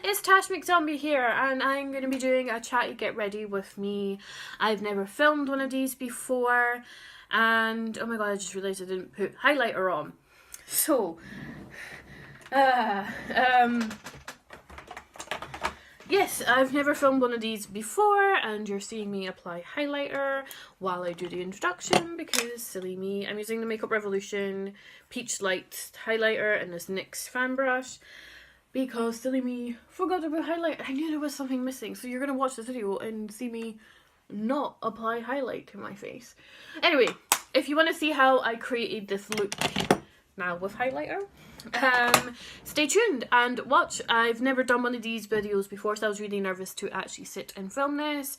it's Tash McZombie here, and I'm going to be doing a chatty get ready with me. I've never filmed one of these before, and oh my god, I just realised I didn't put highlighter on. So, yes, I've never filmed one of these before, and you're seeing me apply highlighter while I do the introduction, because silly me, I'm using the Makeup Revolution Peach Light highlighter and this NYX fan brush. Because silly me forgot to put highlight. I knew there was something missing. So you're going to watch this video and see me not apply highlight to my face. Anyway, if you want to see how I created this look now with highlighter, stay tuned and watch. I've never done one of these videos before, so I was really nervous to actually sit and film this.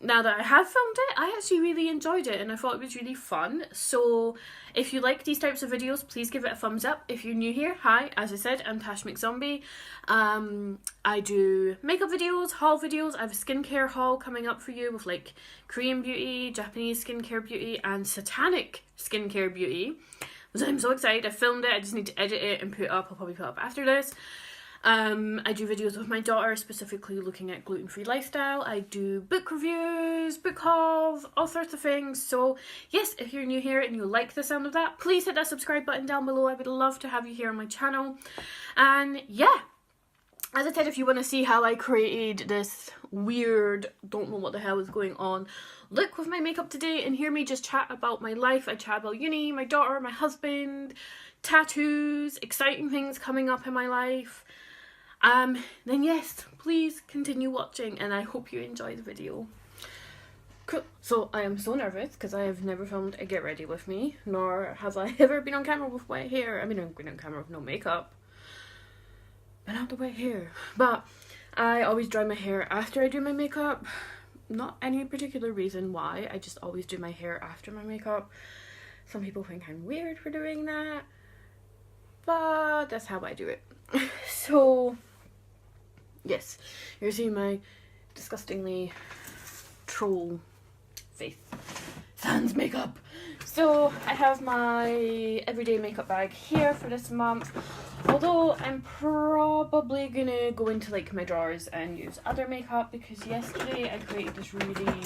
Now that I have filmed it, I actually really enjoyed it and I thought it was really fun. So if you like these types of videos, please give it a thumbs up. If you're new here, hi, as I said, I'm Tash McZombie. I do makeup videos, haul videos. I have a skincare haul coming up for you with like Korean beauty, Japanese skincare beauty and satanic skincare beauty. So I'm so excited. I filmed it. I just need to edit it and put it up. I'll probably put it up after this. I do videos with my daughter, specifically looking at gluten-free lifestyle. I do book reviews, book hauls, all sorts of things. So yes, if you're new here and you like the sound of that, please hit that subscribe button down below. I would love to have you here on my channel. And yeah, as I said, if you want to see how I created this weird, don't know what the hell is going on look with my makeup today and hear me just chat about my life, I chat about uni, my daughter, my husband, tattoos, exciting things coming up in my life, then yes, please continue watching and I hope you enjoy the video. Cool. So I am so nervous because I have never filmed a get ready with me, nor have I ever been on camera with wet hair. I mean, I've been on camera with no makeup, but not the wet hair. But I always dry my hair after I do my makeup. Not any particular reason why, I just always do my hair after my makeup. Some people think I'm weird for doing that, but that's how I do it. So yes, you're seeing my disgustingly troll face. Sans makeup. So I have my everyday makeup bag here for this month. Although I'm probably gonna go into like my drawers and use other makeup because yesterday I created this really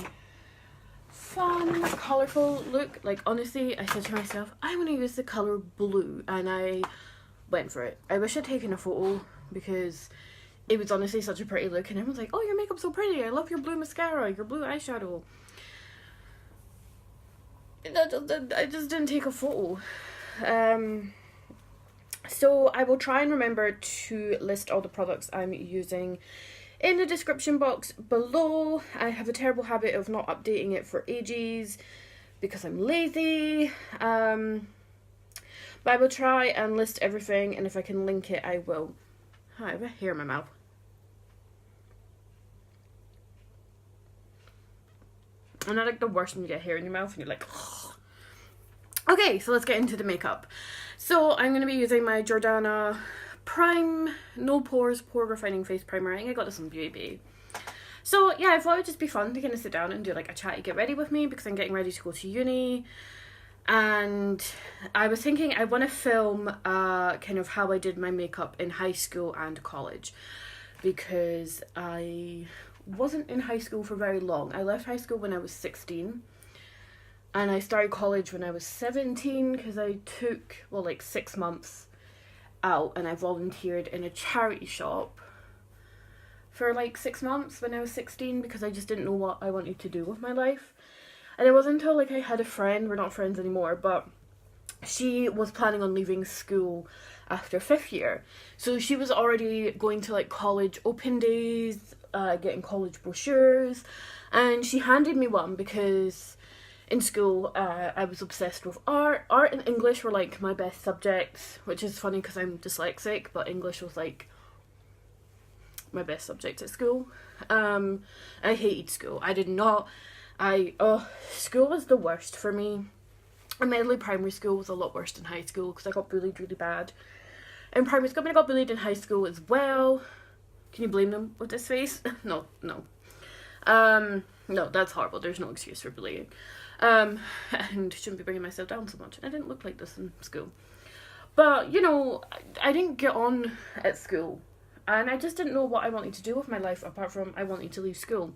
fun, colourful look. Like honestly, I said to myself, I want to use the colour blue and I went for it. I wish I'd taken a photo because it was honestly such a pretty look and everyone's like, oh, your makeup's so pretty, I love your blue mascara, your blue eyeshadow. I just didn't take a photo. So I will try and remember to list all the products I'm using in the description box below. I have a terrible habit of not updating it for ages because I'm lazy. But I will try and list everything, and if I can link it, I will. Hi, I have a hair in my mouth. And I like the worst when you get hair in your mouth and you're like, ugh. Okay, so let's get into the makeup. So I'm going to be using my Jordana Prime No Pores Pore Refining Face Primer. I think I got this on Beauty Bay. So yeah, I thought it would just be fun to kind of sit down and do like a chatty get ready with me because I'm getting ready to go to uni. And I was thinking I want to film kind of how I did my makeup in high school and college, because I wasn't in high school for very long. I left high school when I was 16 and I started college when I was 17 because I took, well, like 6 months out and I volunteered in a charity shop for like 6 months when I was 16 because I just didn't know what I wanted to do with my life. And it wasn't until like I had a friend, we're not friends anymore, but she was planning on leaving school after 5th year. So she was already going to like college open days, getting college brochures, and she handed me one because in school I was obsessed with art. Art and English were like my best subjects, which is funny because I'm dyslexic, but English was like my best subject at school. I hated school. School was the worst for me. Admittedly, primary school was a lot worse than high school because I got bullied really bad in primary school. I mean, I got bullied in high school as well. Can you blame them with this face? No. No, that's horrible. There's no excuse for bullying. And shouldn't be bringing myself down so much. I didn't look like this in school. But, you know, I didn't get on at school. and I just didn't know what I wanted to do with my life apart from I wanted to leave school.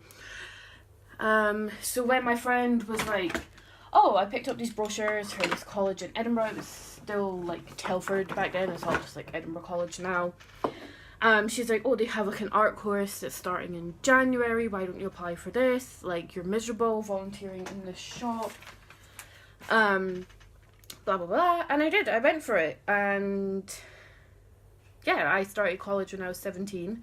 So when my friend was like, oh, I picked up these brochures for this college in Edinburgh, it was still like Telford back then, it's all just like Edinburgh College now. She's like, oh, they have like an art course that's starting in January, why don't you apply for this? Like, you're miserable volunteering in this shop. Blah blah blah, and I did. I went for it, and yeah, I started college when I was 17.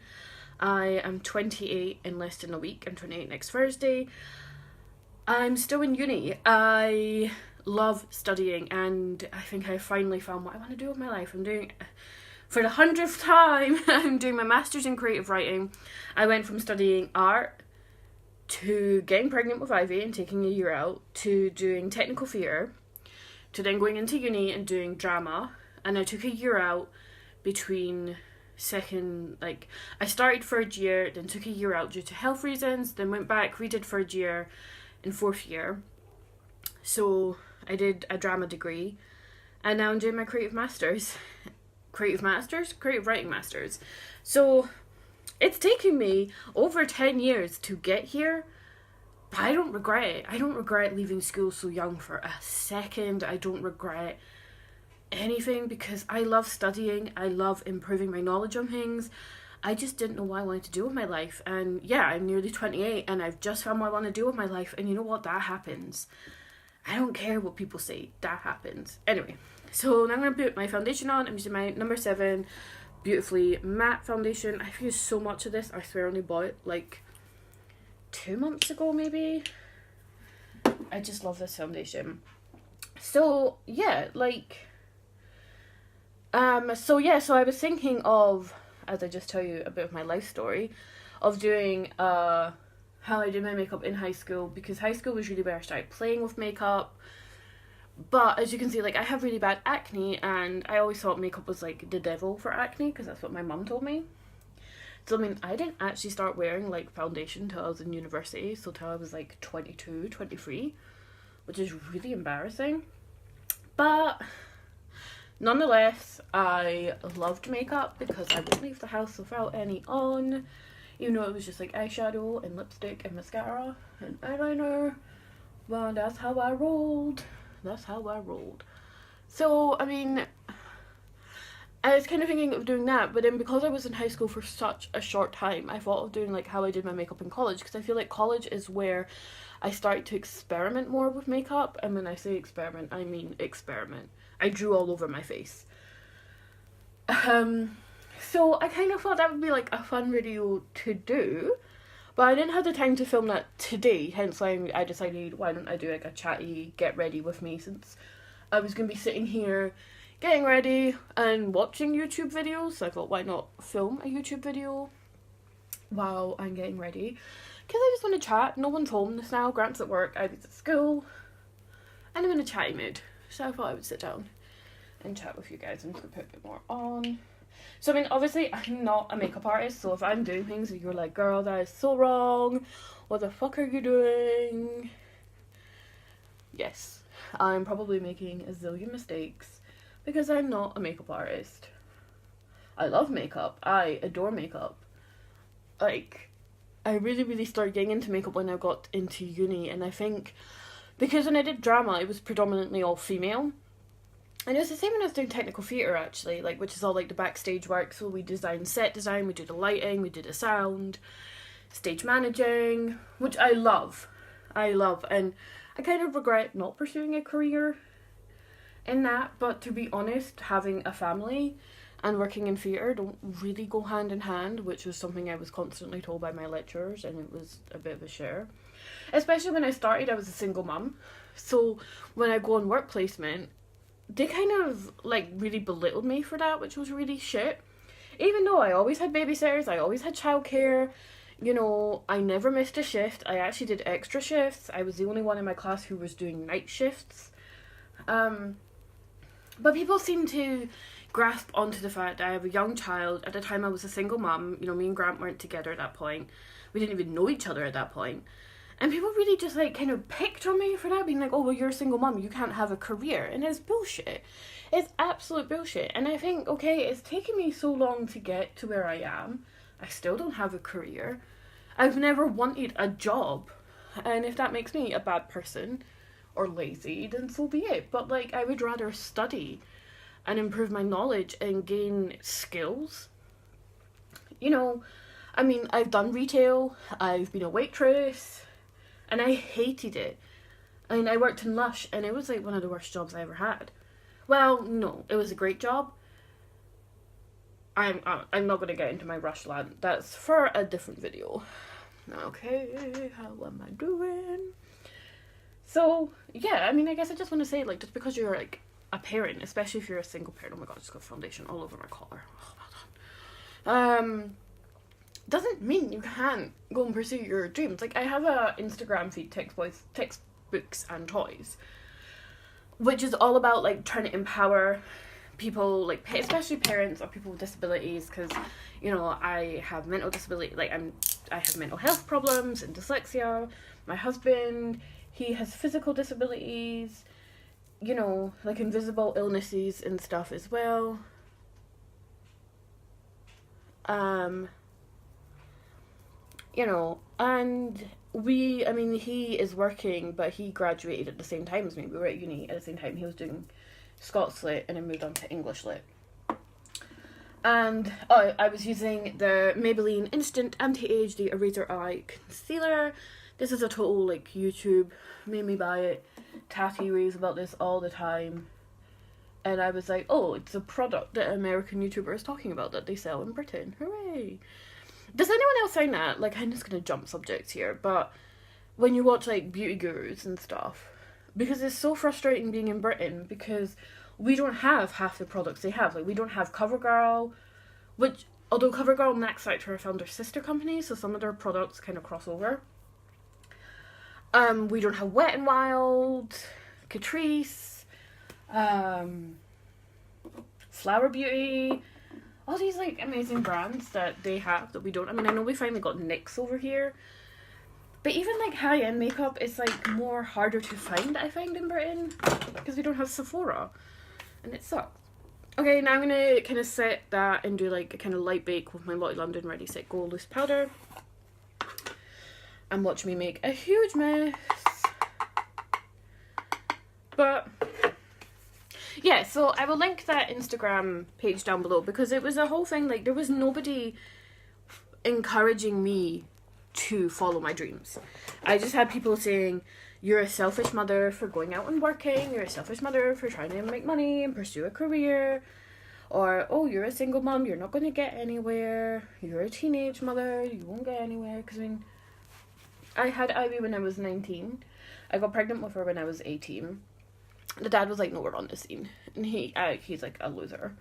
I am 28 in less than a week. I'm 28 next Thursday. I'm still in uni. I love studying, and I think I finally found what I want to do with my life. I'm doing, for the 100th time, I'm doing my master's in creative writing. I went from studying art to getting pregnant with Ivy and taking a year out, to doing technical theatre, to then going into uni and doing drama. And I took a year out between I started third year, then took a year out due to health reasons, then went back, redid third year in fourth year. So I did a drama degree, and now I'm doing my creative writing masters. So it's taken me over 10 years to get here, but I don't regret it. I don't regret leaving school so young for a second. I don't regret anything because I love studying. I love improving my knowledge on things. I just didn't know what I wanted to do with my life. And yeah, I'm nearly 28 and I've just found what I want to do with my life. And you know what? That happens. I don't care what people say. That happens. Anyway, so now I'm going to put my foundation on. I'm using my number 7 Beautifully Matte foundation. I've used so much of this. I swear I only bought it like 2 months ago maybe. I just love this foundation. So yeah, so I was thinking of, as I just tell you a bit of my life story, of doing how I did my makeup in high school, because high school was really where I started playing with makeup. But as you can see, like, I have really bad acne, and I always thought makeup was like the devil for acne because that's what my mum told me. So I mean, I didn't actually start wearing like foundation till I was in university, so till I was like 22, 23, which is really embarrassing. But nonetheless, I loved makeup because I would leave the house without any on. Even though it was just like eyeshadow and lipstick and mascara and eyeliner. Well, that's how I rolled. So, I mean, I was kind of thinking of doing that, but then because I was in high school for such a short time, I thought of doing like how I did my makeup in college, because I feel like college is where I started to experiment more with makeup. And when I say experiment, I mean experiment. I drew all over my face. So I kind of thought that would be like a fun video to do, but I didn't have the time to film that today, hence why I decided, why don't I do like a chatty get ready with me, since I was going to be sitting here getting ready and watching YouTube videos. So I thought, why not film a YouTube video while I'm getting ready, because I just want to chat. No one's home this now, Grant's at work, Ivy's at school, and I'm in a chatty mood, so I thought I would sit down and chat with you guys. I'm going to put a bit more on. So I mean, obviously I'm not a makeup artist, so if I'm doing things and you're like, girl, that is so wrong, what the fuck are you doing? Yes, I'm probably making a zillion mistakes because I'm not a makeup artist. I love makeup. I adore makeup. Like, I really started getting into makeup when I got into uni, and I think because when I did drama, it was predominantly all female. And it was the same when I was doing technical theatre, actually, like, which is all like the backstage work. So we design set design, we do the lighting, we do the sound, stage managing, which I love. And I kind of regret not pursuing a career in that, but to be honest, having a family and working in theatre don't really go hand in hand, which was something I was constantly told by my lecturers, and it was a bit of a share. Especially when I started, I was a single mum, so when I go on work placement, they kind of like really belittled me for that, which was really shit. Even though I always had babysitters, I always had childcare, you know, I never missed a shift. I actually did extra shifts. I was the only one in my class who was doing night shifts. But people seem to grasp onto the fact that I have a young child. At the time I was a single mum, you know, me and Grant weren't together at that point. We didn't even know each other at that point. And people really just like kind of picked on me for that, being like, oh, well, you're a single mom, you can't have a career. And it's bullshit. It's absolute bullshit. And I think, okay, it's taken me so long to get to where I am. I still don't have a career. I've never wanted a job. And if that makes me a bad person or lazy, then so be it. But like, I would rather study and improve my knowledge and gain skills. You know, I mean, I've done retail, I've been a waitress, and I hated it. I mean, I worked in Lush, and it was like one of the worst jobs I ever had. Well, no, it was a great job. I'm not going to get into my rush land. That's for a different video. Okay, how am I doing? So, yeah, I mean, I guess I just want to say, like, just because you're, like, a parent, especially if you're a single parent, oh my god, I just got foundation all over my collar. Oh, well done. Doesn't mean you can't go and pursue your dreams. Like, I have a Instagram feed, textbooks and toys, which is all about, like, trying to empower people, like, especially parents or people with disabilities, because, you know, I have mental disability, like, I have mental health problems and dyslexia. My husband, he has physical disabilities, you know, like invisible illnesses and stuff as well. You know, and I mean, he is working, but he graduated at the same time as me. We were at uni at the same time. He was doing Scots Lit and then moved on to English Lit. And I was using the Maybeline Instant Anti-Age, the Eraser Eye Concealer. This is a total, like, YouTube made me buy it. Chatty raves about this all the time. And I was like, oh, it's a product that an American YouTuber is talking about that they sell in Britain. Hooray! Does anyone else find that, like, I'm just gonna jump subjects here, but when you watch, like, beauty gurus and stuff, because it's so frustrating being in Britain, because we don't have half the products they have. Like, we don't have CoverGirl, which, although CoverGirl and Max Factor are found their sister companies, so some of their products kind of cross over. We don't have Wet n Wild, Catrice, Flower Beauty, all these, like, amazing brands that they have that we don't. I mean, I know we finally got NYX over here, but even, like, high-end makeup is, like, more harder to find, I find, in Britain, because we don't have Sephora, and it sucks. Okay, now I'm gonna kind of set that and do, like, a kind of light bake with my Lottie London Ready Set Go loose powder, and watch me make a huge mess. But yeah, so I will link that Instagram page down below, because it was a whole thing, like, there was nobody encouraging me to follow my dreams. I just had people saying, you're a selfish mother for going out and working, you're a selfish mother for trying to make money and pursue a career, or, oh, you're a single mom, you're not going to get anywhere, you're a teenage mother, you won't get anywhere. Because, I mean, I had Ivy when I was 19, I got pregnant with her when I was 18. The dad was like, no, we're on the scene. And he's like a loser.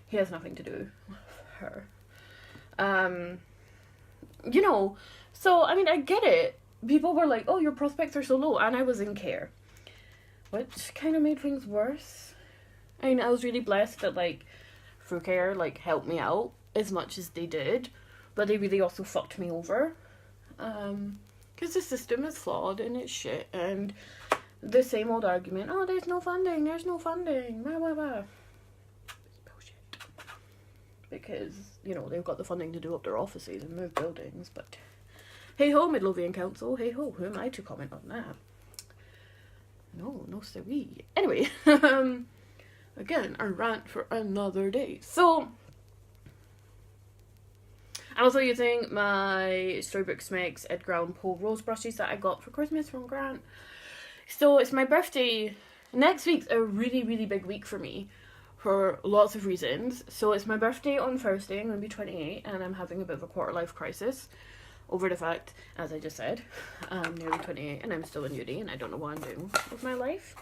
He has nothing to do with her. You know, so, I mean, I get it. People were like, oh, your prospects are so low. And I was in care. Which kind of made things worse. I mean, I was really blessed that, like, Fruit Care, like, helped me out as much as they did. But they really also fucked me over. Because the system is flawed and it's shit. And the same old argument, oh, there's no funding, blah, blah, blah. It's bullshit. Because, you know, they've got the funding to do up their offices and move buildings, but hey-ho, Midlothian Council, hey-ho, who am I to comment on that? No siree. Anyway, again, a rant for another day. So, I'm also using my Storybook Smeg's Edgar Allan Poe rose brushes that I got for Christmas from Grant. So it's my birthday. Next week's a really, really big week for me for lots of reasons. So it's my birthday on Thursday. I'm going to be 28 and I'm having a bit of a quarter-life crisis over the fact, as I just said, I'm nearly 28 and I'm still in uni and I don't know what I'm doing with my life.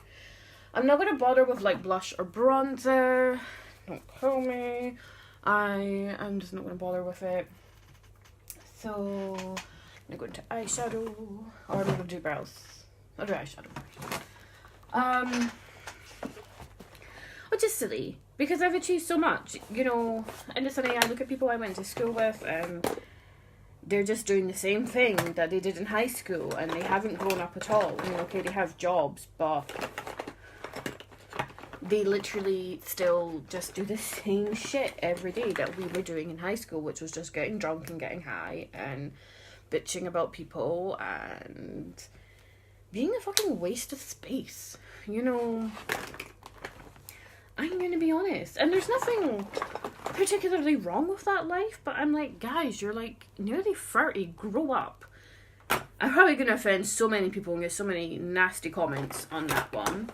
I'm not going to bother with, like, blush or bronzer. Don't kill me. I'm just not going to bother with it. So I'm going to go into eyeshadow, or I'm going to do brows. I'll do eyeshadow. Which is silly, because I've achieved so much, you know. And it's funny, I look at people I went to school with, and they're just doing the same thing that they did in high school, and they haven't grown up at all. I mean, okay, they have jobs, but they literally still just do the same shit every day that we were doing in high school, which was just getting drunk and getting high and bitching about people and being a fucking waste of space. You know, I'm gonna be honest. And there's nothing particularly wrong with that life, but I'm like, guys, you're like nearly 30, grow up. I'm probably gonna offend so many people and get so many nasty comments on that one.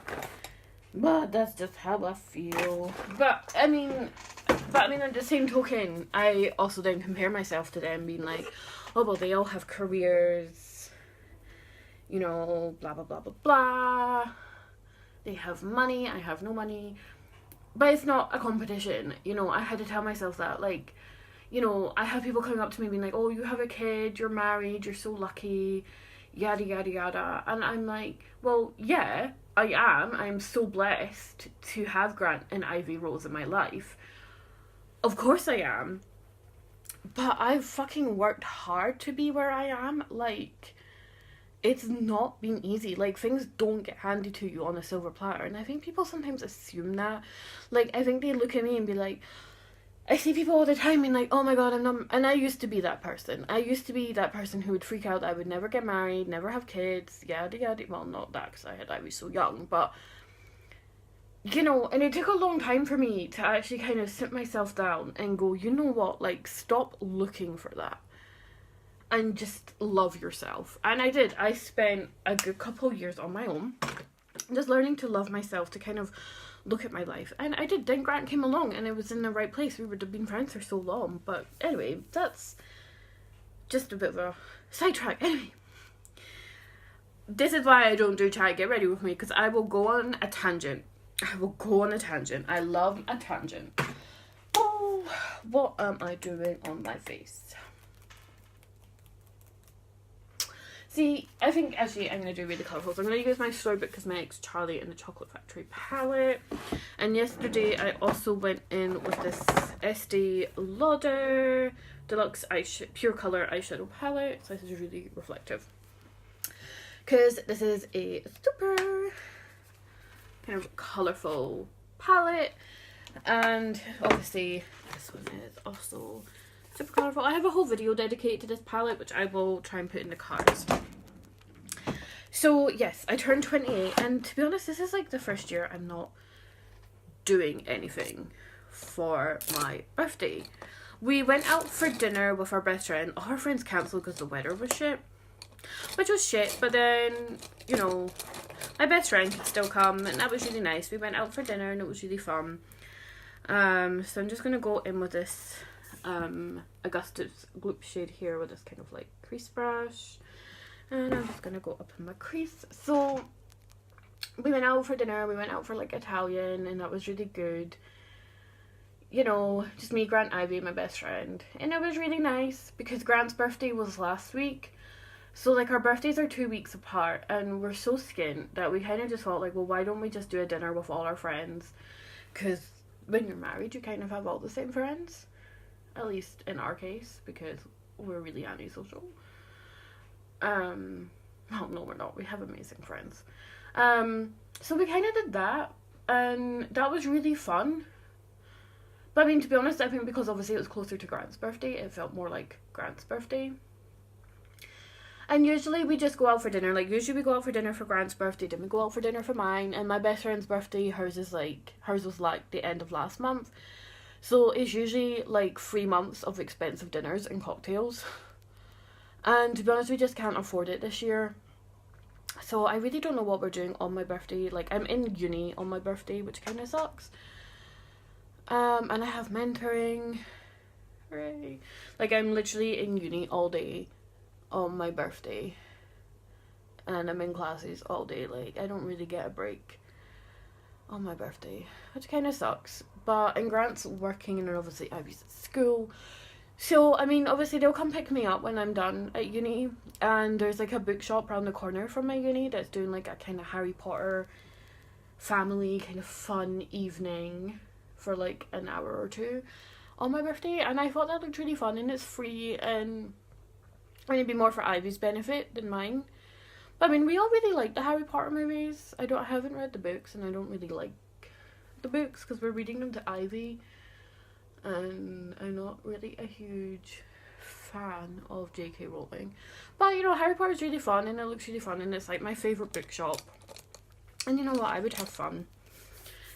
But that's just how I feel. But I mean, at the same token, I also then compare myself to them, being like, oh, well, they all have careers, you know, blah, blah, blah, blah, blah. They have money, I have no money. But it's not a competition, you know. I had to tell myself that, like, you know, I have people coming up to me being like, oh, you have a kid, you're married, you're so lucky, yada, yada, yada. And I'm like, well, yeah, I am. I'm so blessed to have Grant and Ivy roles in my life. Of course I am. But I've fucking worked hard to be where I am. Like, it's not been easy. Like, things don't get handed to you on a silver platter. And I think people sometimes assume that. Like, I think they look at me and be like, I see people all the time being like, oh my god, I'm not... And I used to be that person. I used to be that person who would freak out that I would never get married, never have kids, yada yada. Well, not that, because I was so young, but... You know, and it took a long time for me to actually kind of sit myself down and go, you know what, like, stop looking for that. And just love yourself. And I did. I spent a good couple of years on my own, just learning to love myself, to kind of look at my life. And I did. Then Grant came along and I was in the right place. We would have been friends for so long. But anyway, that's just a bit of a sidetrack. Anyway, this is why I don't do Chatty Get Ready With Me, because I will go on a tangent. I love a tangent. Oh, what am I doing on my face? See, I think actually I'm going to do really colourful. So I'm going to use my Storybook Cosmetics Charlie and the Chocolate Factory palette. And yesterday I also went in with this Estee Lauder Deluxe Pure Colour Eyeshadow palette. So this is really reflective, because this is a super kind of colourful palette. And obviously this one is also super colourful. I have a whole video dedicated to this palette, which I will try and put in the cards. So yes, I turned 28, and to be honest, this is like the first year I'm not doing anything for my birthday. We went out for dinner with our best friend. All our friends cancelled because the weather was shit, which was shit, but then, you know, my best friend could still come, and that was really nice. We went out for dinner and it was really fun. So I'm just gonna go in with this Augustus Gloop shade here with this kind of like crease brush, and I'm just gonna go up in my crease. So we went out for dinner, we went out for like Italian, and that was really good. You know, just me, Grant, Ivy, my best friend, and it was really nice because Grant's birthday was last week. So like our birthdays are 2 weeks apart, and we're so skint that we kind of just thought like, well, why don't we just do a dinner with all our friends? Because when you're married, you kind of have all the same friends. At least in our case, because we're really antisocial. Well, no, we're not. We have amazing friends. So we kind of did that, and that was really fun. But I mean, to be honest, I think because obviously it was closer to Grant's birthday, it felt more like Grant's birthday. And usually we just go out for dinner. Like, usually we go out for dinner for Grant's birthday, then we go out for dinner for mine. And my best friend's birthday, hers was like the end of last month. So it's usually like 3 months of expensive dinners and cocktails. And to be honest, we just can't afford it this year. So I really don't know what we're doing on my birthday. Like, I'm in uni on my birthday, which kind of sucks. And I have mentoring. Hooray. Like, I'm literally in uni all day on my birthday. And I'm in classes all day. Like, I don't really get a break on my birthday, which kind of sucks. But and Grant's working, and obviously Ivy's at school, so I mean, obviously they'll come pick me up when I'm done at uni. And there's like a bookshop around the corner from my uni that's doing like a kind of Harry Potter family kind of fun evening for like an hour or two on my birthday, and I thought that looked really fun, and it's free, and And it'd be more for Ivy's benefit than mine. But I mean, we all really like the Harry Potter movies. I haven't read the books, and I don't really like the books because we're reading them to Ivy, and I'm not really a huge fan of J.K. Rowling. But you know, Harry Potter's really fun, and it looks really fun, and it's like my favourite bookshop. And you know what, I would have fun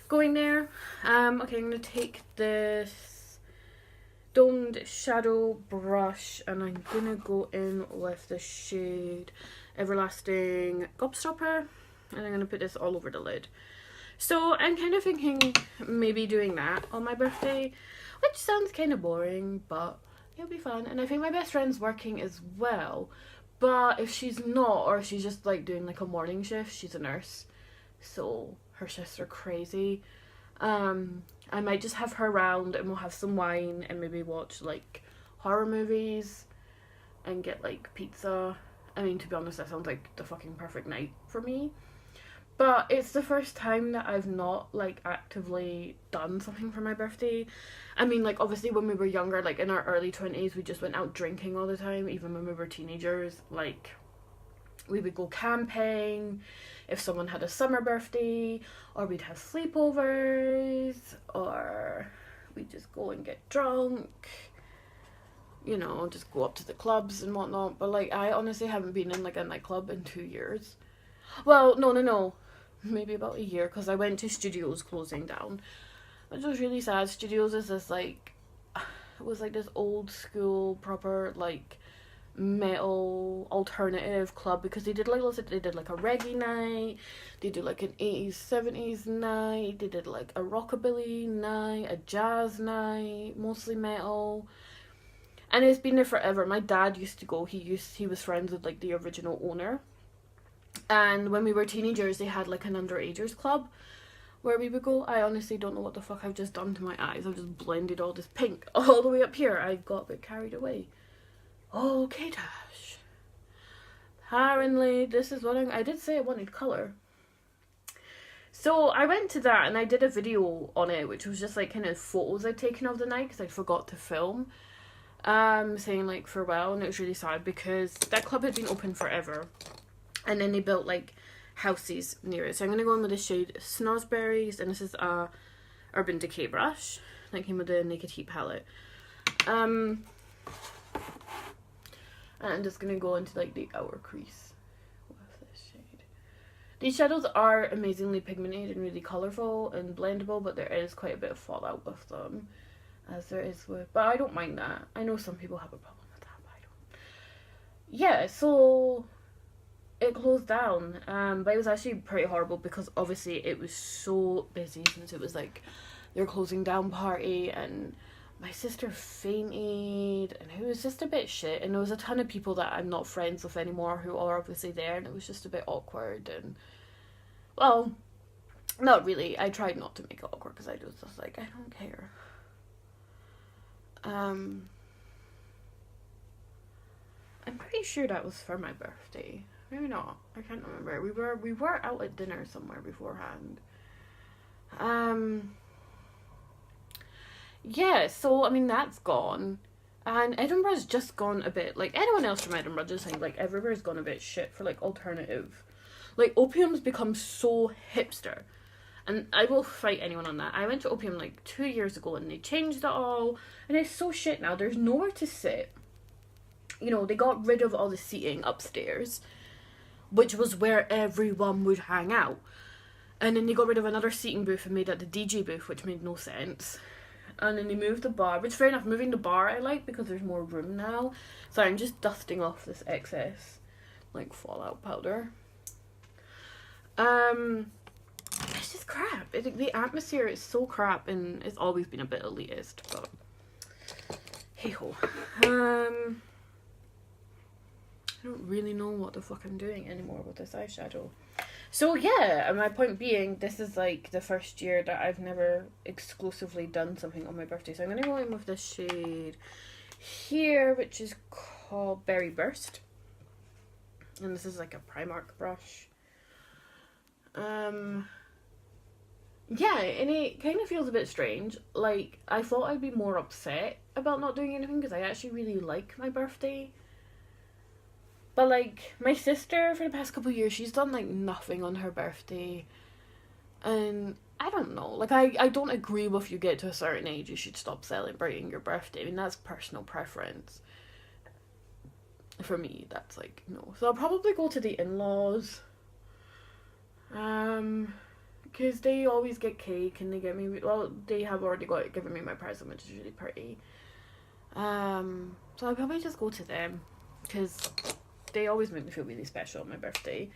going there. Okay, I'm going to take this domed shadow brush, and I'm going to go in with the shade Everlasting Gobstopper, and I'm going to put this all over the lid. So I'm kind of thinking maybe doing that on my birthday, which sounds kind of boring, but it'll be fun. And I think my best friend's working as well, but if she's not, or if she's just like doing like a morning shift, she's a nurse, so her shifts are crazy. I might just have her around, and we'll have some wine and maybe watch like horror movies and get like pizza. I mean, to be honest, that sounds like the fucking perfect night for me. But it's the first time that I've not, like, actively done something for my birthday. I mean, like, obviously when we were younger, like, in our early 20s, we just went out drinking all the time. Even when we were teenagers, like, we would go camping if someone had a summer birthday, or we'd have sleepovers, or we'd just go and get drunk. You know, just go up to the clubs and whatnot. But, like, I honestly haven't been in, like, a nightclub in 2 years. Well, no. Maybe about a year, because I went to Studios closing down, which was really sad. Studios is this, like, it was, like, this old school, proper, like, metal alternative club, because they did, like, they did, like, a reggae night, they did, like, an 80s, 70s night, they did, like, a rockabilly night, a jazz night, mostly metal. And it's been there forever. My dad used to go. He was friends with, like, the original owner. And when we were teenagers, they had, like, an underagers club where we would go. I honestly don't know what the fuck I've just done to my eyes. I've just blended all this pink all the way up here. I got a bit carried away. Okay, Tash. Apparently, this is what I did say I wanted colour. So I went to that, and I did a video on it, which was just, like, kind of photos I'd taken of the night, because I forgot to film. Saying, like, farewell, and it was really sad, because that club had been open forever. And then they built, like, houses near it. So I'm going to go in with the shade Snozzberries. And this is a Urban Decay brush. That came with the Naked Heat palette. And I'm just going to go into, like, the outer crease with this shade. These shadows are amazingly pigmented and really colourful and blendable. But there is quite a bit of fallout with them. As there is with... But I don't mind that. I know some people have a problem with that, but I don't. Yeah, so... it closed down, but it was actually pretty horrible, because obviously it was so busy since it was like their closing down party, and my sister fainted, and it was just a bit shit, and there was a ton of people that I'm not friends with anymore who are obviously there, and it was just a bit awkward. And well, not really, I tried not to make it awkward, because I was just like, I don't care. I'm pretty sure that was for my birthday. Maybe not. I can't remember. We were out at dinner somewhere beforehand. Yeah, so I mean that's gone. And Edinburgh's just gone a bit, like, anyone else from Edinburgh, just saying, like, everywhere's gone a bit shit for, like, alternative. Like, Opium's become so hipster. And I will fight anyone on that. I went to Opium like 2 years ago, and they changed it all, and it's so shit now. There's nowhere to sit. You know, they got rid of all the seating upstairs, which was where everyone would hang out. And then they got rid of another seating booth and made that the DJ booth, which made no sense. And then they moved the bar, which fair enough, moving the bar I like, because there's more room now. So I'm just dusting off this excess, like, fallout powder. It's just crap. The atmosphere is so crap, and it's always been a bit elitist, but hey-ho. I don't really know what the fuck I'm doing anymore with this eyeshadow. So yeah, and my point being, this is like the first year that I've never exclusively done something on my birthday. So I'm going to go in with this shade here, which is called Berry Burst. And this is like a Primark brush. Yeah, and it kind of feels a bit strange. Like, I thought I'd be more upset about not doing anything, because I actually really like my birthday. But, like, my sister, for the past couple of years, she's done, like, nothing on her birthday. And I don't know. Like, I don't agree with you get to a certain age, you should stop celebrating your birthday. I mean, that's personal preference. For me, that's, like, no. So I'll probably go to the in-laws. Because they always get cake and they get me... Well, they have already given me my present, which is really pretty. So I'll probably just go to them. Because they always make me feel really special on my birthday.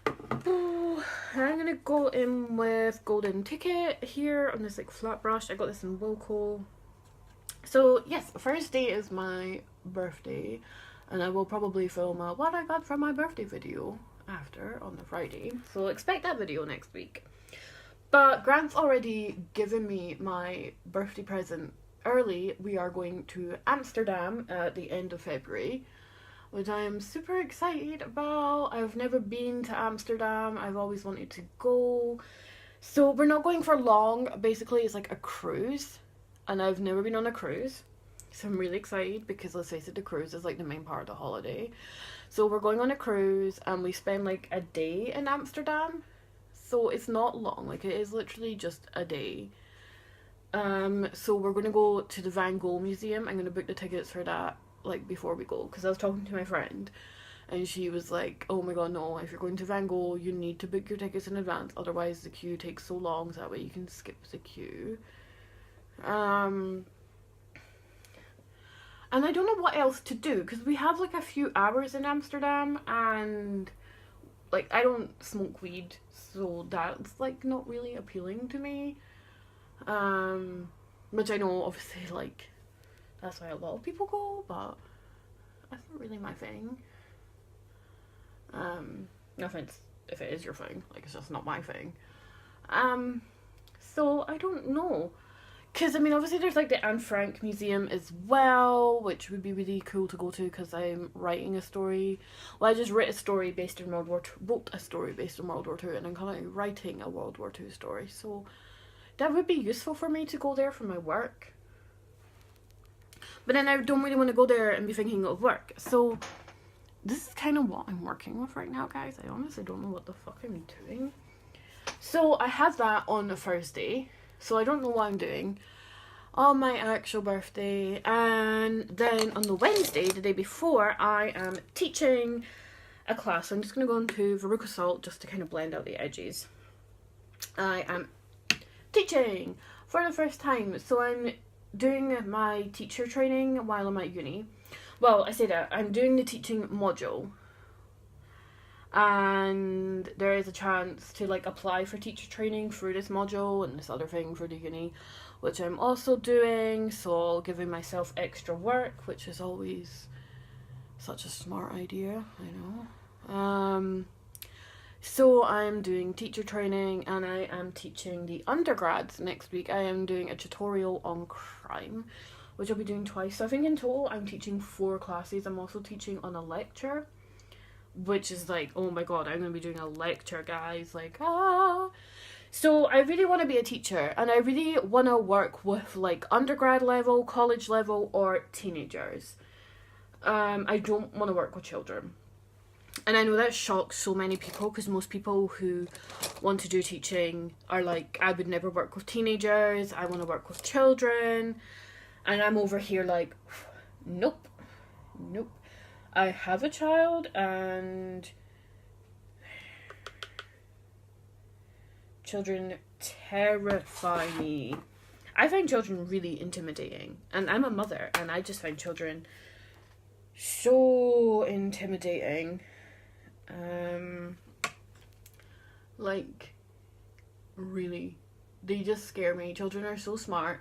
I'm gonna go in with Golden Ticket here on this like flat brush. I got this in Wilco. So yes, Thursday is my birthday, and I will probably film a what I got for my birthday video after on the Friday. So expect that video next week. But Grant's already given me my birthday present early. We are going to Amsterdam at the end of February, which I am super excited about. I've never been to Amsterdam. I've always wanted to go. So we're not going for long. Basically, it's like a cruise. And I've never been on a cruise. So I'm really excited because, let's face it, the cruise is like the main part of the holiday. So we're going on a cruise and we spend like a day in Amsterdam. So it's not long. Like, it is literally just a day. So we're going to go to the Van Gogh Museum. I'm going to book the tickets for that like before we go, because I was talking to my friend and she was like, oh my god, no, if you're going to Van Gogh you need to book your tickets in advance, otherwise the queue takes so long, so that way you can skip the queue. And I don't know what else to do because we have like a few hours in Amsterdam, and like I don't smoke weed, so that's like not really appealing to me, which I know obviously like that's why a lot of people go, but that's not really my thing. No offense if it is your thing, like it's just not my thing. So I don't know. Because, I mean, obviously there's like the Anne Frank Museum as well, which would be really cool to go to because I'm writing a story. Well, I just wrote a story based on World War II, and I'm kind of writing a World War II story. So that would be useful for me to go there for my work. But then I don't really want to go there and be thinking of work. So this is kind of what I'm working with right now, guys. I honestly don't know what the fuck I'm doing. So I have that on a Thursday. So I don't know what I'm doing on my actual birthday. And then on the Wednesday, the day before, I am teaching a class. So I'm just going to go into Veruca Salt just to kind of blend out the edges. I am teaching for the first time. So I'm doing my teacher training while I'm at uni. Well, I say that I'm doing the teaching module, and there is a chance to like apply for teacher training through this module and this other thing for the uni, which I'm also doing. So giving myself extra work, which is always such a smart idea, I know. So I'm doing teacher training, and I am teaching the undergrads next week. I am doing a tutorial on crime, which I'll be doing twice. So I think in total I'm teaching 4 classes. I'm also teaching on a lecture, which is like, oh my god, I'm going to be doing a lecture, guys. Like, ah. So I really want to be a teacher, and I really want to work with like undergrad level, college level, or teenagers. I don't want to work with children. And I know that shocks so many people, because most people who want to do teaching are like, I would never work with teenagers, I want to work with children. And I'm over here like, nope. I have a child, and children terrify me. I find children really intimidating. And I'm a mother, and I just find children so intimidating. Like, really, they just scare me. Children are so smart.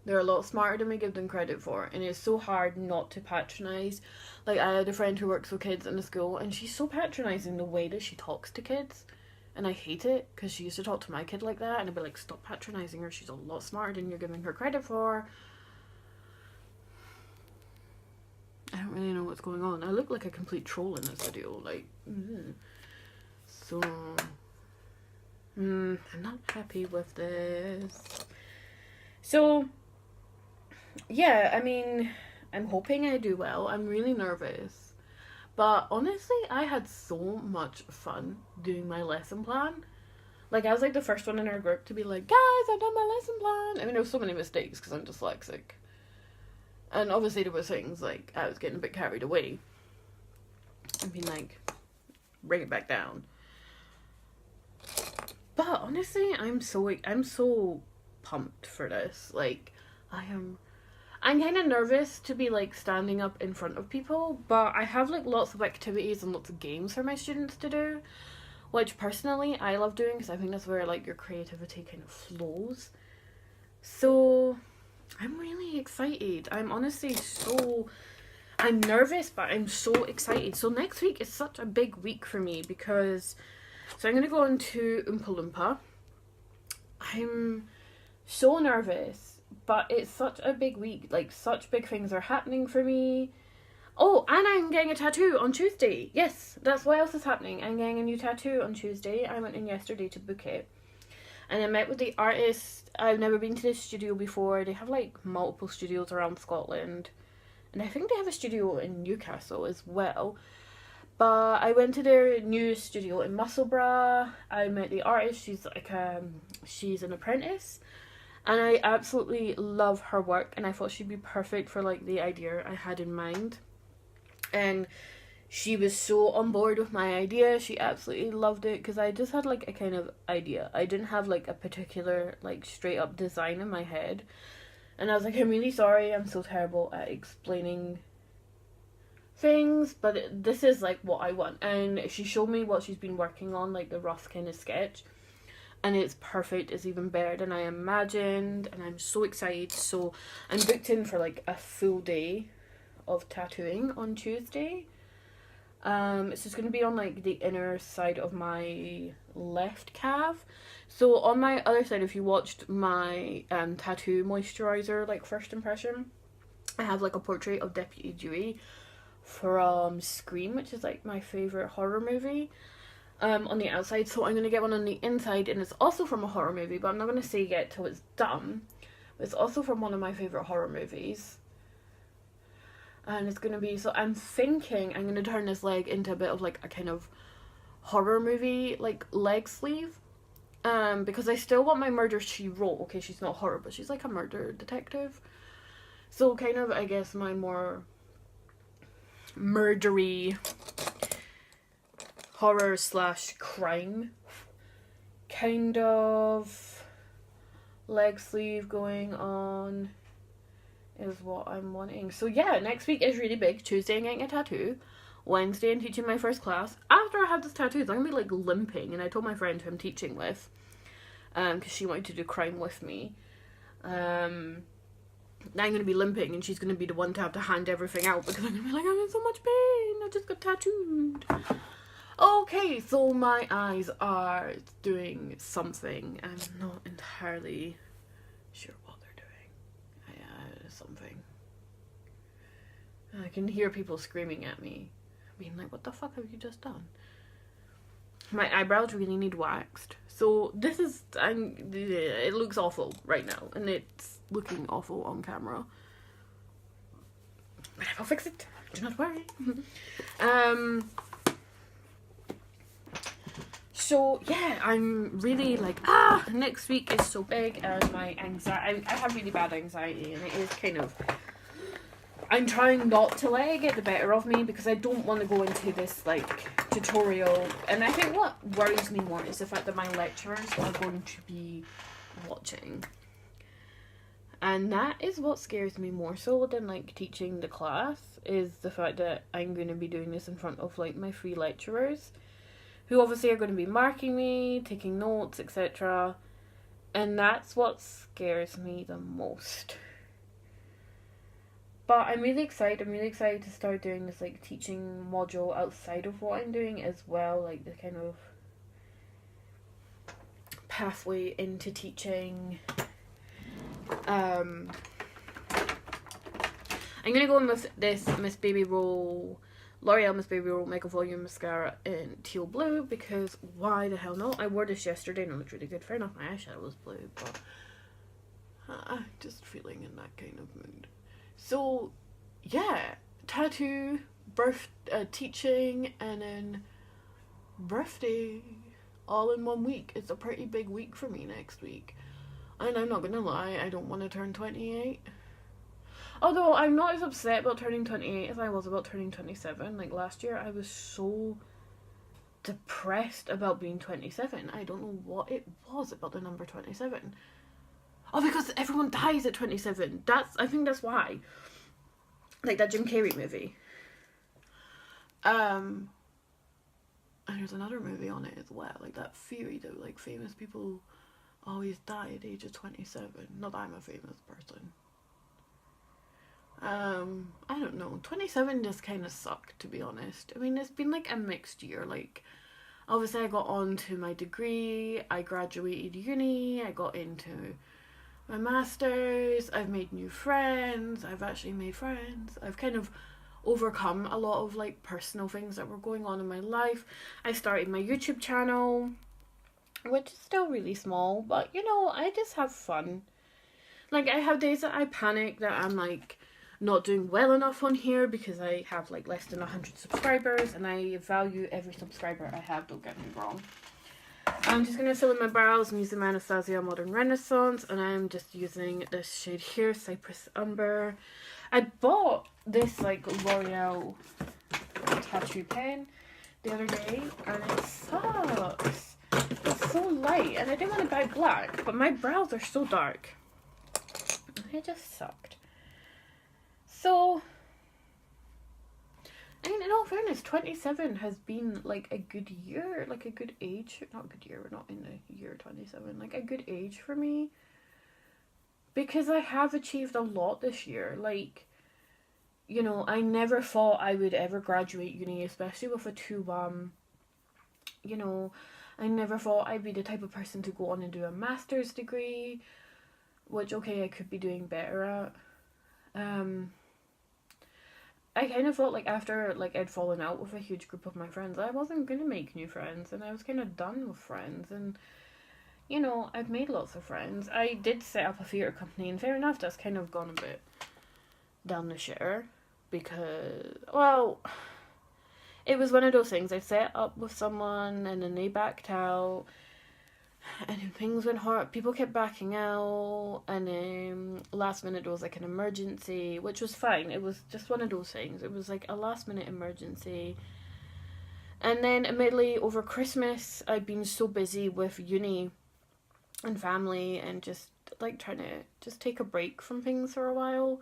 They're a lot smarter than we give them credit for, and it's so hard not to patronise. Like, I had a friend who works with kids in the school, and she's so patronising the way that she talks to kids, and I hate it, because she used to talk to my kid like that, and I'd be like, stop patronising her, she's a lot smarter than you're giving her credit for. I don't really know what's going on. I look like a complete troll in this video, like, so, I'm not happy with this. So, yeah, I mean, I'm hoping I do well. I'm really nervous. But honestly, I had so much fun doing my lesson plan. Like, I was like the first one in our group to be like, guys, I've done my lesson plan. I mean, there was so many mistakes because I'm dyslexic. And obviously there were things like I was getting a bit carried away. I mean, like, bring it back down. But honestly, I'm so pumped for this. Like, I'm kind of nervous to be like standing up in front of people, but I have like lots of activities and lots of games for my students to do, which personally I love doing because I think that's where like your creativity kind of flows. So I'm really excited. I'm honestly I'm nervous, but I'm so excited. So next week is such a big week for me because I'm going to go into Oompa Loompa. I'm so nervous, but it's such a big week. Like, such big things are happening for me. Oh, and I'm getting a tattoo on Tuesday. Yes, that's what else is happening. I'm getting a new tattoo on Tuesday. I went in yesterday to book it. And I met with the artist. I've never been to this studio before. They have, like, multiple studios around Scotland. And I think they have a studio in Newcastle as well. But I went to their new studio in Musselburgh. I met the artist. She's like she's an apprentice, and I absolutely love her work. And I thought she'd be perfect for like the idea I had in mind. And she was so on board with my idea. She absolutely loved it because I just had like a kind of idea. I didn't have like a particular like straight up design in my head. And I was like, I'm really sorry. I'm so terrible at explaining things, but this is like what I want. And she showed me what she's been working on, like the rough kind of sketch, and it's perfect. It's even better than I imagined, and I'm so excited. So I'm booked in for like a full day of tattooing on Tuesday. It's just going to be on like the inner side of my left calf. So on my other side, if you watched my tattoo moisturizer like first impression, I have like a portrait of Deputy Dewey from Scream, which is like my favorite horror movie, on the outside. So I'm gonna get one on the inside, and it's also from a horror movie, but I'm not gonna say yet till it's done. But it's also from one of my favorite horror movies, and it's gonna be, so I'm thinking I'm gonna turn this leg into a bit of like a kind of horror movie like leg sleeve, because I still want my murder she wrote. Okay, she's not horror, but she's like a murder detective, so kind of I guess my more murdery horror / crime kind of leg sleeve going on is what I'm wanting. So yeah, next week is really big. Tuesday I'm getting a tattoo. Wednesday I'm teaching my first class. After I have this tattoo, I'm gonna be like limping, and I told my friend who I'm teaching with, because she wanted to do crime with me. Now I'm going to be limping, and she's going to be the one to have to hand everything out because I'm going to be like, I'm in so much pain. I just got tattooed. Okay, so my eyes are doing something. I'm not entirely sure what they're doing. Something. I can hear people screaming at me, being like, what the fuck have you just done? My eyebrows really need waxed. So this is, it looks awful right now, and it's looking awful on camera. But I will fix it. Do not worry. So yeah, I'm really like, next week is so big, and my anxiety, I have really bad anxiety, and it is kind of, I'm trying not to let it get the better of me because I don't want to go into this like tutorial. And I think what worries me more is the fact that my lecturers are going to be watching. And that is what scares me more so than like teaching the class, is the fact that I'm going to be doing this in front of like my 3 lecturers, who obviously are going to be marking me, taking notes, etc. And that's what scares me the most. But I'm really excited. I'm really excited to start doing this like teaching module outside of what I'm doing as well, like the kind of pathway into teaching. I'm gonna go in with this Miss Baby Roll, L'Oreal Miss Baby Roll Mega Volume Mascara in teal blue, because why the hell not? I wore this yesterday and it looked really good. Fair enough, my eyeshadow was blue, but I'm just feeling in that kind of mood. So yeah, tattoo teaching, and then birthday all in one week. It's a pretty big week for me next week. And I'm not gonna lie, I don't want to turn 28. Although I'm not as upset about turning 28 as I was about turning 27. Like last year, I was so depressed about being 27. I don't know what it was about the number 27. Oh, because everyone dies at 27. I think that's why. Like that Jim Carrey movie. And there's another movie on it as well. Like that theory that like famous people always die at the age of 27. Not that I'm a famous person. I don't know. 27 just kind of sucked, to be honest. I mean, it's been like a mixed year. Like, obviously I got on to my degree. I graduated uni. I got into my master's. I've made new friends. I've actually made friends. I've kind of overcome a lot of like personal things that were going on in my life. I started my YouTube channel, which is still really small, but you know, I just have fun. Like, I have days that I panic that I'm like not doing well enough on here because I have like less than 100 subscribers, and I value every subscriber I have, don't get me wrong. I'm just gonna fill in my brows. I'm using my Anastasia Modern Renaissance, and I'm just using this shade here, Cypress Umber. I bought this like L'Oreal tattoo pen the other day, and it sucks. It's so light, and I didn't want to buy black, but my brows are so dark. It just sucked. So, I mean, in all fairness, 27 has been like a good year, like a good age. Not a good year, we're not in the year 27. Like a good age for me. Because I have achieved a lot this year. Like, you know, I never thought I would ever graduate uni, especially with a 2-1. You know, I never thought I'd be the type of person to go on and do a master's degree. Which, okay, I could be doing better at. I kind of felt like after like I'd fallen out with a huge group of my friends, I wasn't going to make new friends, and I was kind of done with friends. And, you know, I've made lots of friends. I did set up a theatre company, and fair enough, that's kind of gone a bit down the shitter. Because, well, it was one of those things. I set up with someone, and then they backed out. And then things went hard. People kept backing out, and then last minute there was like an emergency, which was fine. It was just one of those things. It was like a last minute emergency. And then admittedly over Christmas I'd been so busy with uni and family and just like trying to just take a break from things for a while.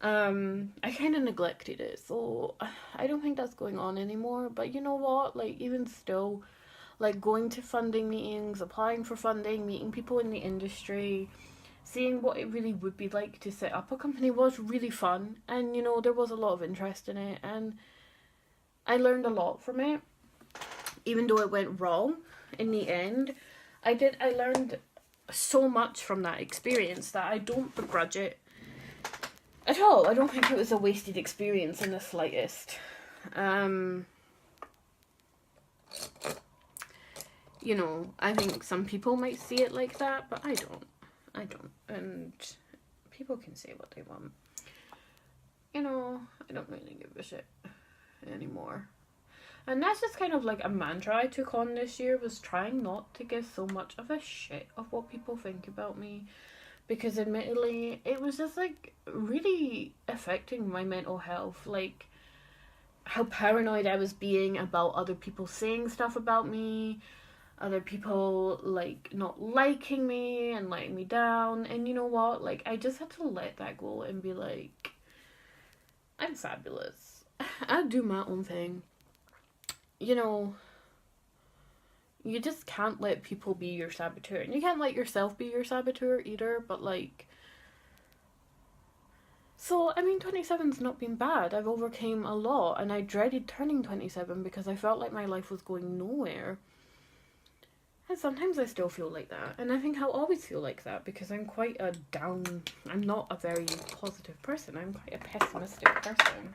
I kind of neglected it, so I don't think that's going on anymore. But you know what, like even still, like going to funding meetings, applying for funding, meeting people in the industry, seeing what it really would be like to set up a company was really fun. And, you know, there was a lot of interest in it, and I learned a lot from it. Even though it went wrong in the end, I learned so much from that experience that I don't begrudge it at all. I don't think it was a wasted experience in the slightest. You know, I think some people might see it like that, but I don't. And people can say what they want. You know, I don't really give a shit anymore. And that's just kind of like a mantra I took on this year, was trying not to give so much of a shit of what people think about me. Because admittedly, it was just like really affecting my mental health. Like, how paranoid I was being about other people saying stuff about me, other people like not liking me and letting me down. And you know what, like I just had to let that go and be like, I'm fabulous, I do my own thing. You know, you just can't let people be your saboteur, and you can't let yourself be your saboteur either. But like, so I mean, 27's not been bad. I've overcame a lot, and I dreaded turning 27 because I felt like my life was going nowhere. And sometimes I still feel like that. And I think I'll always feel like that because I'm quite a down... I'm not a very positive person. I'm quite a pessimistic person.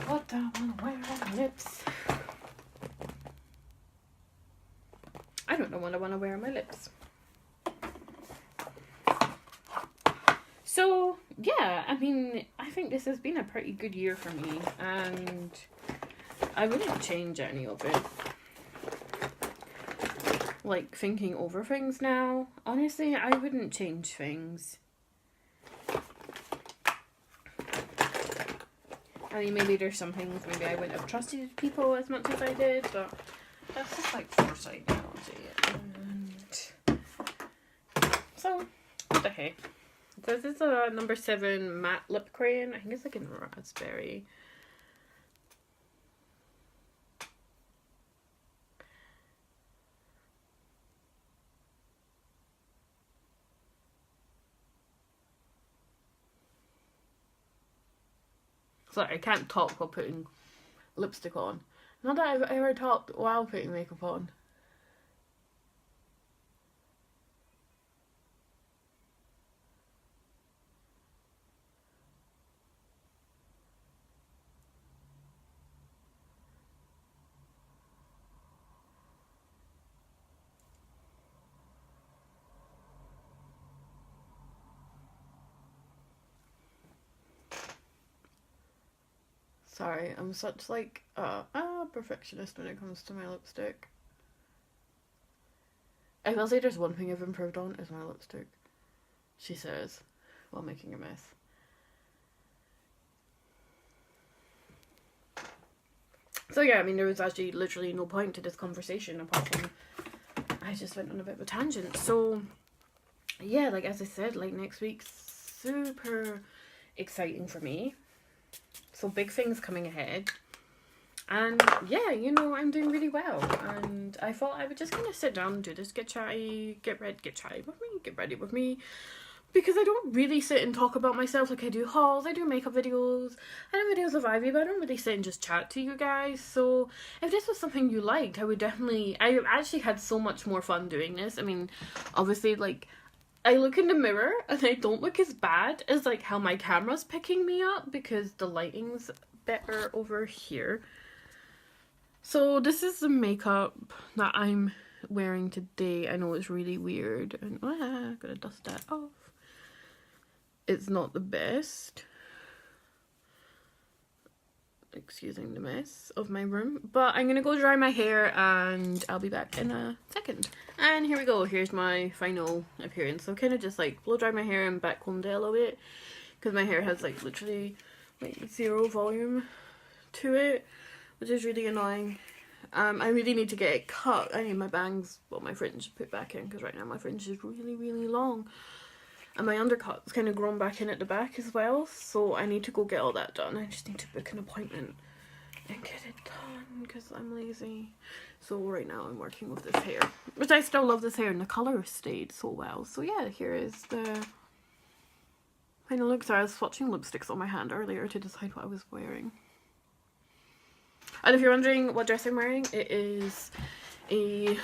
What do I want to wear on my lips? I don't know what I want to wear on my lips. So yeah, I mean, I think this has been a pretty good year for me, and I wouldn't change any of it. Like, thinking over things now, honestly, I wouldn't change things. I mean, maybe there's some things maybe I wouldn't have trusted people as much as I did, but that's just like foresight now, and so, what the heck. So this is a number 7 matte lip crayon. I think it's like in raspberry. Sorry, I can't talk while putting lipstick on. Not that I've ever talked while putting makeup on. Sorry, I'm such like a perfectionist when it comes to my lipstick. I will say there's one thing I've improved on is my lipstick, she says, while making a mess. So yeah, I mean, there was actually literally no point to this conversation apart from I just went on a bit of a tangent. So yeah, like as I said, like next week's super exciting for me. So big things coming ahead. And yeah, you know, I'm doing really well. And I thought I would just kind of sit down and do this, get chatty with me. Because I don't really sit and talk about myself. Like I do hauls, I do makeup videos, I do videos of Ivy, but I don't really sit and just chat to you guys. So if this was something you liked, I actually had so much more fun doing this. I mean, obviously, like, I look in the mirror and I don't look as bad as like how my camera's picking me up because the lighting's better over here. So this is the makeup that I'm wearing today. I know it's really weird and gotta dust that off. It's not the best. Excusing the mess of my room, but I'm gonna go dry my hair and I'll be back in a second. And here we go, here's my final appearance. So kind of just like blow dry my hair and backcombed it a little bit because my hair has like literally like 0 volume to it, which is really annoying. I really need to get it cut. I need my bangs, well, my fringe put back in because right now my fringe is really long. And my undercut's kind of grown back in at the back as well. So I need to go get all that done. I just need to book an appointment and get it done because I'm lazy. So right now I'm working with this hair. Which I still love this hair and the colour stayed so well. So yeah, here is the final look. So I was swatching lipsticks on my hand earlier to decide what I was wearing. And if you're wondering what dress I'm wearing, it is a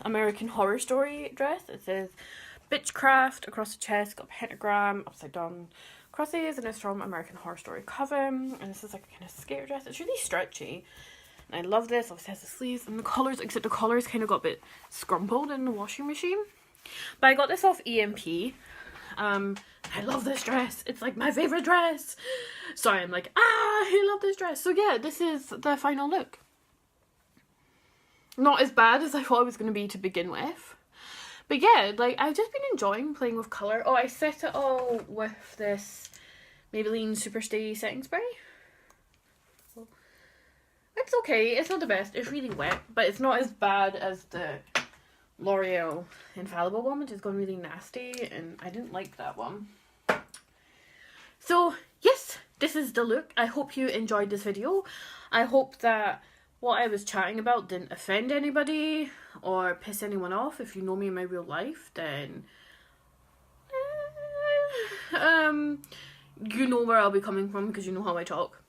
American Horror Story dress. It says Bitchcraft across the chest, got a pentagram, upside down crosses, and it's from American Horror Story cover. And this is like a kind of skater dress. It's really stretchy. And I love this. Obviously it has the sleeves and the collars, except the collars kind of got a bit scrumpled in the washing machine. But I got this off EMP. I love this dress. It's like my favourite dress. So I'm like, I love this dress. So yeah, this is the final look. Not as bad as I thought it was going to be to begin with. But yeah, like, I've just been enjoying playing with colour. Oh, I set it all with this Maybeline Super Stay setting spray. It's okay. It's not the best. It's really wet. But it's not as bad as the Loreal Infallible one, which has gone really nasty. And I didn't like that one. So, yes, this is the look. I hope you enjoyed this video. I hope that what I was chatting about didn't offend anybody or piss anyone off. If you know me in my real life, then you know where I'll be coming from because you know how I talk.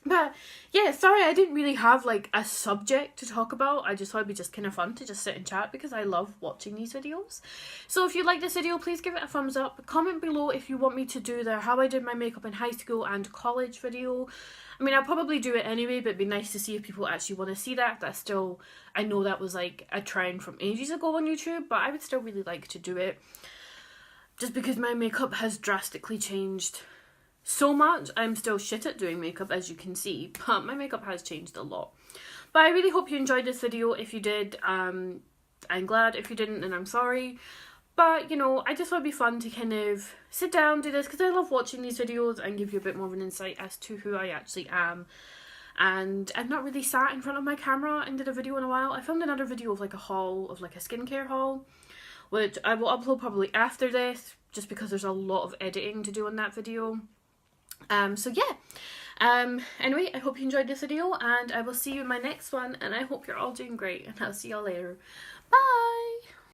But yeah, sorry I didn't really have like a subject to talk about. I just thought it'd be just kind of fun to just sit and chat because I love watching these videos. So if you like this video, please give it a thumbs up. Comment below if you want me to do the how I did my makeup in high school and college video. I mean, I'll probably do it anyway, but it'd be nice to see if people actually want to see that. That's still, I know that was like a trend from ages ago on YouTube, but I would still really like to do it. just because my makeup has drastically changed so much. I'm still shit at doing makeup, as you can see, but my makeup has changed a lot. But I really hope you enjoyed this video. If you did, I'm glad. If you didn't, then I'm sorry. But, you know, I just thought it'd be fun to kind of sit down, do this, because I love watching these videos and give you a bit more of an insight as to who I actually am. And I've not really sat in front of my camera and did a video in a while. I filmed another video of like a haul, of like a skincare haul, which I will upload probably after this, just because there's a lot of editing to do on that video. So yeah. Anyway, I hope you enjoyed this video, and I will see you in my next one, and I hope you're all doing great, and I'll see y'all later. Bye!